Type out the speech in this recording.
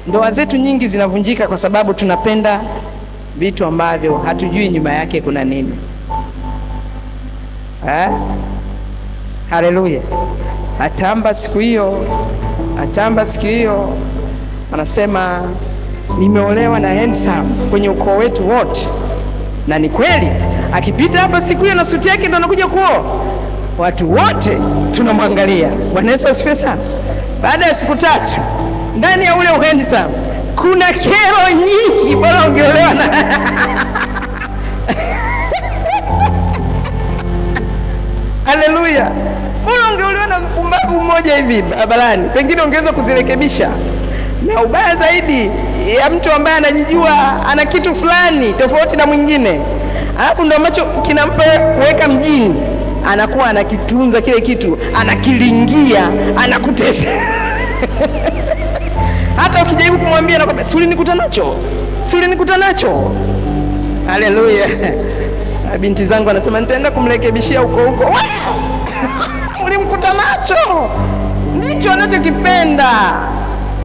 Ndoa zetu nyingi zinavunjika kwa sababu tunapenda vitu ambavyo hatujui nyuma yake kuna nini. Haleluya. Atamba siku hiyo anasema nimeolewa na handsome kwenye ukoo wetu wote. Na ni kweli, akipita hapa siku hiyo na suti yake ndo anakuja kuoa, watu wote tunamwangalia. Bwana Yesu asifiwe sana. Baada ya siku 3 ndani ya ule handsome kuna kero nyingi, bora ungeolewa na haleluya, bora ungeolewa na mpumbavu mmoja hivi barabarani, pengine ungeweza kuzirekebisha. Na ubaya zaidi ya mtu ambaye anajijua ana kitu fulani tofauti na mwingine, alafu ndo ambacho kinampa kuweka mjini, anakuwa anakitunza kile kitu, anakilingia, anakutesa. Hata ukijaribu kumwambia anakwambia si ulinikuta nacho. Haleluya. Binti zangu anasema nitaenda kumrekebishia huko. Ulimkuta nacho. Ndicho anachokipenda.